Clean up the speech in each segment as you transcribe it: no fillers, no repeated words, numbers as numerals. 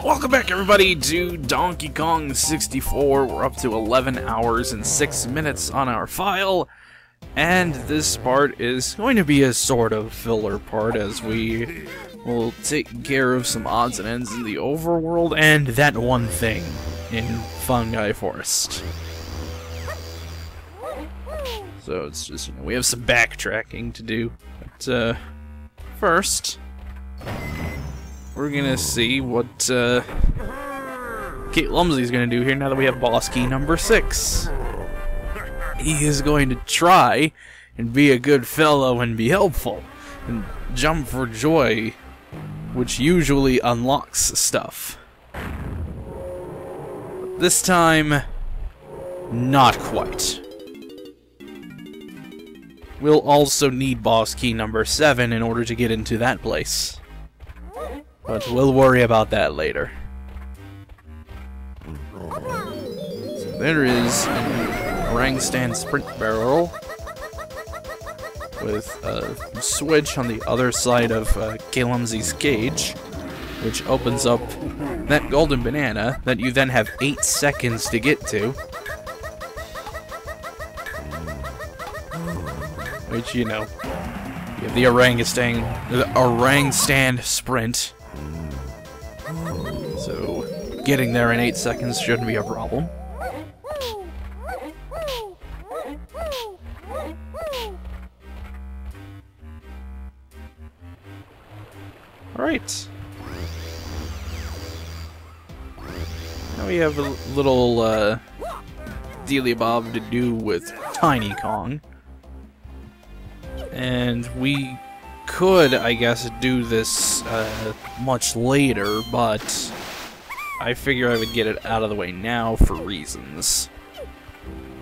Welcome back, everybody, to Donkey Kong 64. We're up to 11 hours and 6 minutes on our file, and this part is going to be a sort of filler part as we will take care of some odds and ends in the overworld and that one thing in Fungi Forest. So it's just, you know, we have some backtracking to do. But first, we're gonna see what Kate Lumsey's gonna do here now that we have boss key number 6. He is going to try and be a good fellow and be helpful and jump for joy, which usually unlocks stuff. But this time, not quite. We'll also need boss key number 7 in order to get into that place. But we'll worry about that later. So there is an orang stand sprint barrel with a switch on the other side of Kate Lumsey's cage, which opens up that golden banana that you then have 8 seconds to get to. Which, you know, you have the orang stand sprint. So, getting there in 8 seconds shouldn't be a problem. Alright. Now we have a little dealy bob to do with Tiny Kong. And we could, I guess, do this much later, but I figure I would get it out of the way now for reasons.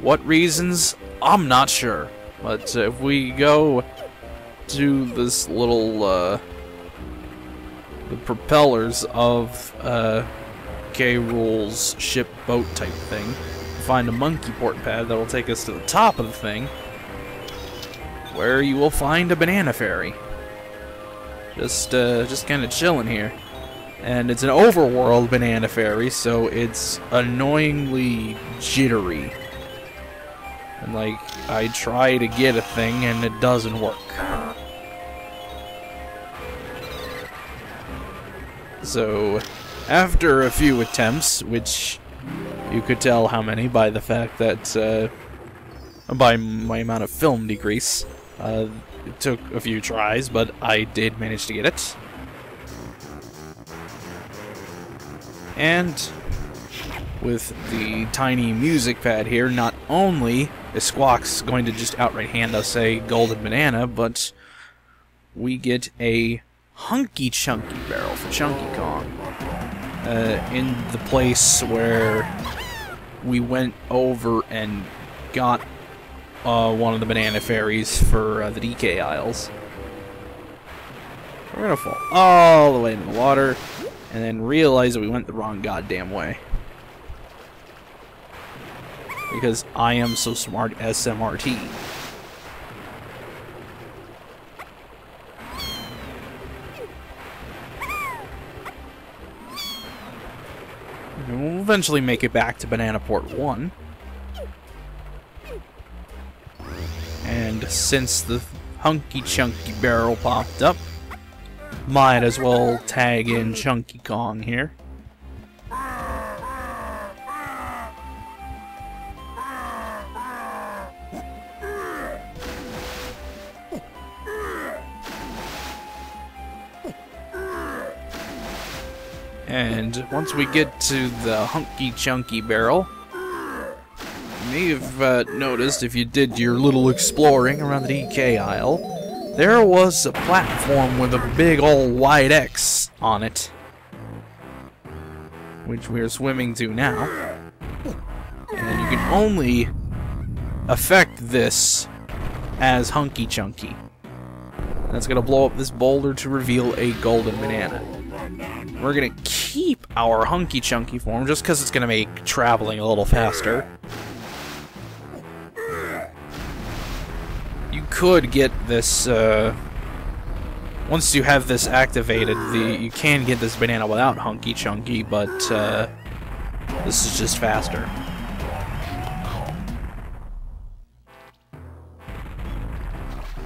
What reasons? I'm not sure. But if we go to this little, the propellers of K-Rool's ship boat type thing, find a monkey port pad that will take us to the top of the thing, where you will find a banana fairy. Just kind of chilling here. And it's an overworld banana fairy, so it's annoyingly jittery. And like, I try to get a thing and it doesn't work. So, after a few attempts, which you could tell how many by the fact that, by my amount of film decrease, it took a few tries, but I did manage to get it. And with the tiny music pad here, not only is Squawk's going to just outright hand us a golden banana, but we get a hunky chunky barrel for Chunky Kong. In the place where we went over and got one of the banana fairies for the DK Isles. We're gonna fall all the way into the water, and then realize that we went the wrong goddamn way. Because I am so smart, SMRT. And we'll eventually make it back to Banana Port 1. And since the hunky chunky barrel popped up, might as well tag in Chunky Kong here. And once we get to the hunky chunky barrel, you may have noticed, if you did your little exploring around the DK Isle, there was a platform with a big old white X on it, which we're swimming to now. And you can only affect this as Hunky Chunky. That's gonna blow up this boulder to reveal a golden banana. We're gonna keep our Hunky Chunky form just because it's gonna make traveling a little faster. You could get this once you have this activated, you can get this banana without Hunky Chunky, but this is just faster.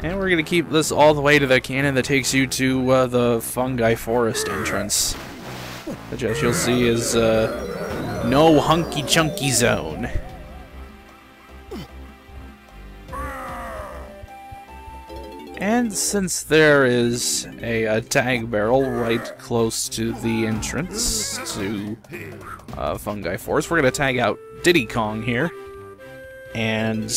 And we're gonna keep this all the way to the cannon that takes you to the Fungi Forest entrance, which, as you'll see, is no Hunky Chunky zone. And since there is a tag barrel right close to the entrance to Fungi Forest, we're going to tag out Diddy Kong here and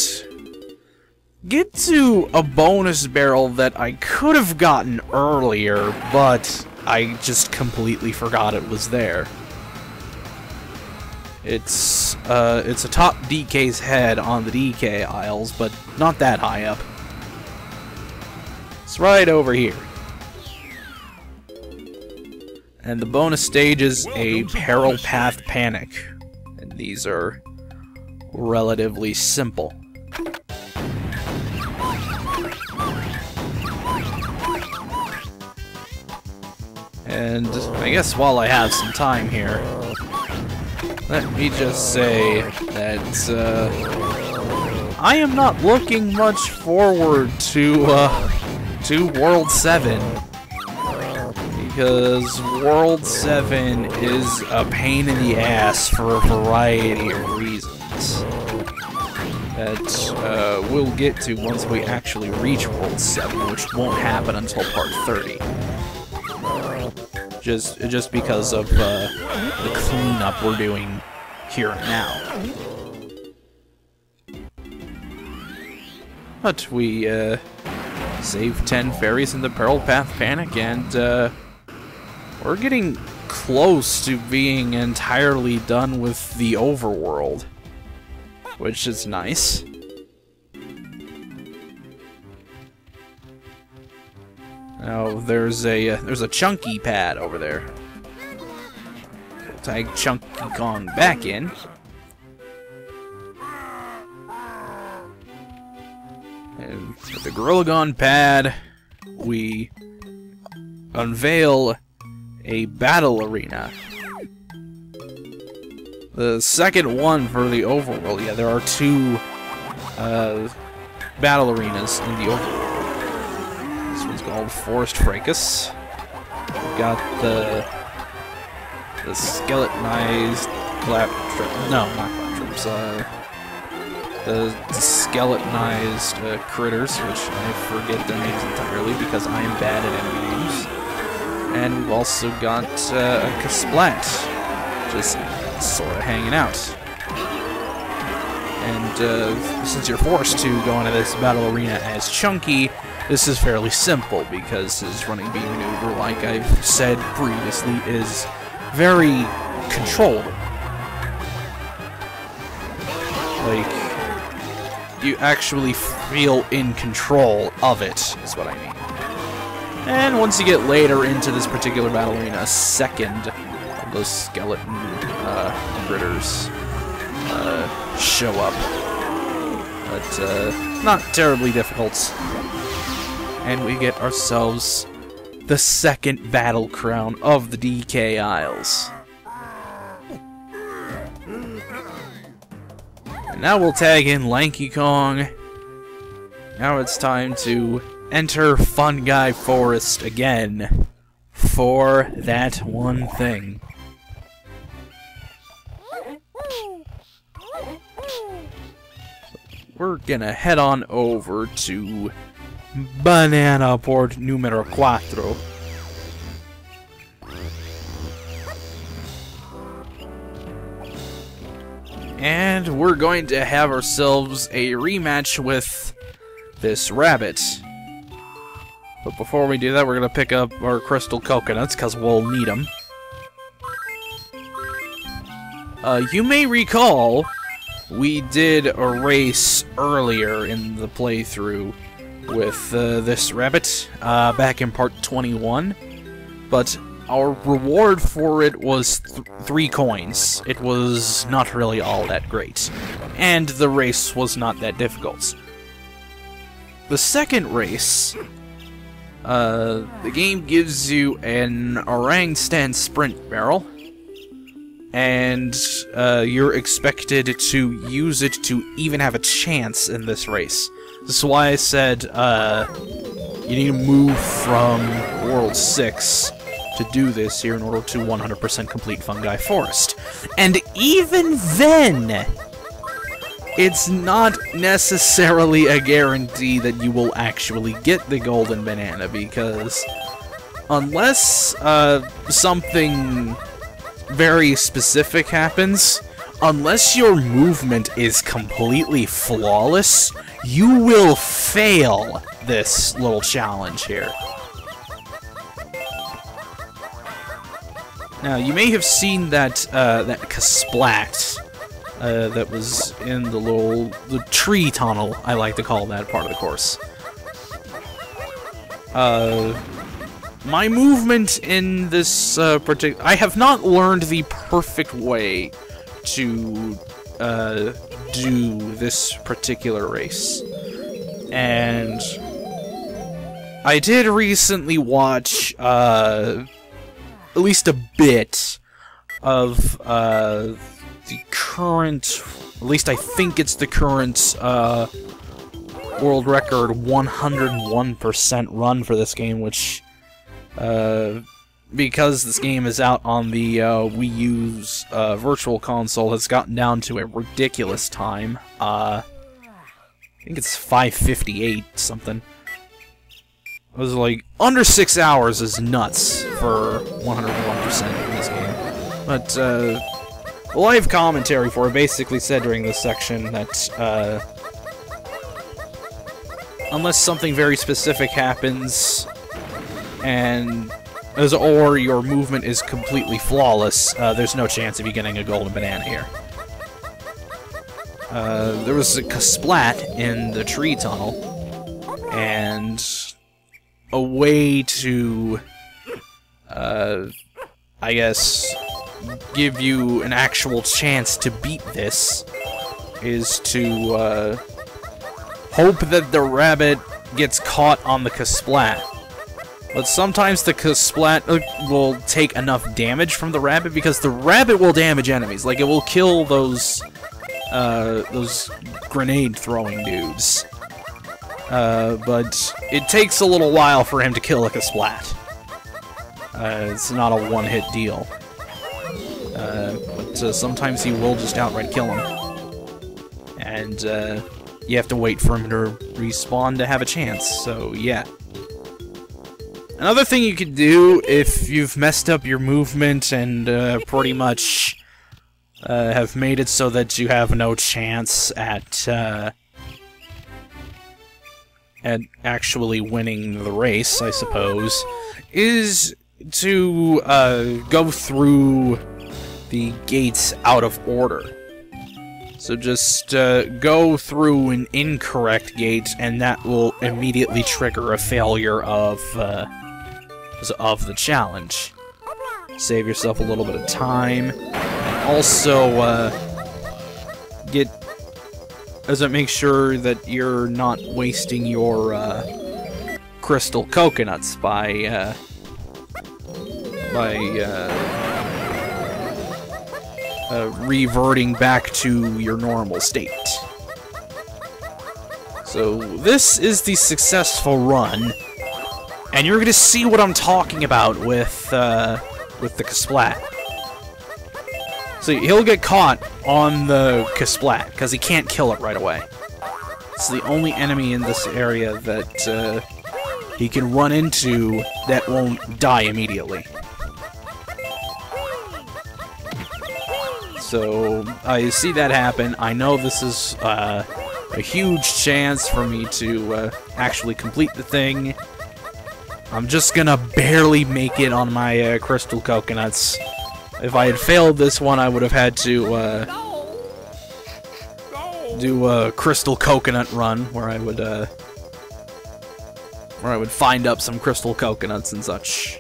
get to a bonus barrel that I could have gotten earlier, but I just completely forgot it was there. It's atop DK's head on the DK aisles, but not that high up. It's right over here. And the bonus stage is a Peril Path Panic. And these are relatively simple. And I guess while I have some time here, let me just say that I am not looking much forward to World 7, because World 7 is a pain in the ass for a variety of reasons that we'll get to once we actually reach World 7, which won't happen until Part 30. Just because of the cleanup we're doing here and now. But we save 10 fairies in the Peril Path Panic, and we're getting close to being entirely done with the overworld, which is nice. Now there's a Chunky pad over there. We'll tag Chunky Kong back in. And with the Gorilla pad, we unveil a battle arena. The second one for the overworld. Yeah, there are two battle arenas in the overworld. This one's called Forest Fracas. We've got the skeletonized claptrap. No, not claptraps. The skeletonized critters, which I forget their names entirely because I am bad at enemy names. And we've also got a Kasplat, just sort of hanging out. And since you're forced to go into this battle arena as Chunky, this is fairly simple because his running beam maneuver, like I've said previously, is very controllable. Like, you actually feel in control of it, is what I mean. And once you get later into this particular battle arena, a second of those skeleton critters show up. But not terribly difficult. And we get ourselves the second battle crown of the DK Isles. And now we'll tag in Lanky Kong. Now it's time to enter Fungi Forest again for that one thing. We're gonna head on over to Banana Port numero 4. And we're going to have ourselves a rematch with this rabbit. But before we do that, we're going to pick up our crystal coconuts, because we'll need them. You may recall, we did a race earlier in the playthrough with this rabbit, back in part 21. But our reward for it was 3 coins. It was not really all that great. And the race was not that difficult. The second race The game gives you an orangutan sprint barrel, and you're expected to use it to even have a chance in this race. This is why I said you need to move from World 6 to do this here in order to 100% complete Fungi Forest. And even then, it's not necessarily a guarantee that you will actually get the golden banana, because unless something very specific happens, unless your movement is completely flawless, you will fail this little challenge here. Now, you may have seen that that Kasplat that was in the tree tunnel, I like to call that part of the course. My movement in this particular... I have not learned the perfect way to do this particular race. And I did recently watch at least a bit of the current, at least I think it's the current world record 101% run for this game, which because this game is out on the Wii U's Virtual Console, has gotten down to a ridiculous time. I think it's 5:58 something. It was like under 6 hours is nuts for 101% in this game. But the live commentary for it basically said during this section that unless something very specific happens and or your movement is completely flawless, there's no chance of you getting a golden banana here. There was a Kasplat in the tree tunnel, and a way to, I guess, give you an actual chance to beat this is to hope that the rabbit gets caught on the Kasplat. But sometimes the Kasplat will take enough damage from the rabbit, because the rabbit will damage enemies. Like, it will kill those grenade-throwing dudes. But it takes a little while for him to kill a Kasplat. It's not a one-hit deal. But sometimes he will just outright kill him. And you have to wait for him to respawn to have a chance, so yeah. Another thing you could do if you've messed up your movement and pretty much have made it so that you have no chance at actually winning the race, I suppose, is to go through the gates out of order. So just go through an incorrect gate, and that will immediately trigger a failure of the challenge. Save yourself a little bit of time, and also make sure that you're not wasting your crystal coconuts by reverting back to your normal state. So this is the successful run, and you're gonna see what I'm talking about with the Kasplat. So he'll get caught on the Kasplat because he can't kill it right away. It's the only enemy in this area that he can run into that won't die immediately. So I see that happen. I know this is a huge chance for me to actually complete the thing. I'm just gonna barely make it on my crystal coconuts. If I had failed this one, I would have had to do a crystal coconut run, where I would find up some crystal coconuts and such.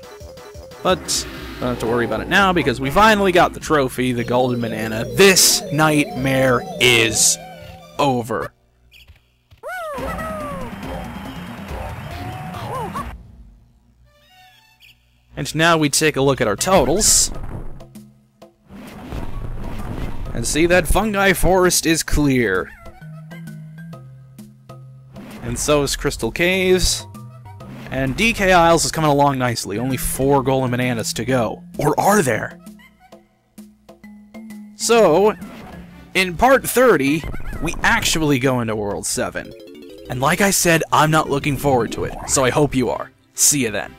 But don't have to worry about it now, because we finally got the trophy, the golden banana. This nightmare is over. And now we take a look at our totals. And see that Fungi Forest is clear. And so is Crystal Caves. And DK Isles is coming along nicely. Only 4 golden bananas to go. Or are there? So, in part 30, we actually go into World 7. And like I said, I'm not looking forward to it. So I hope you are. See you then.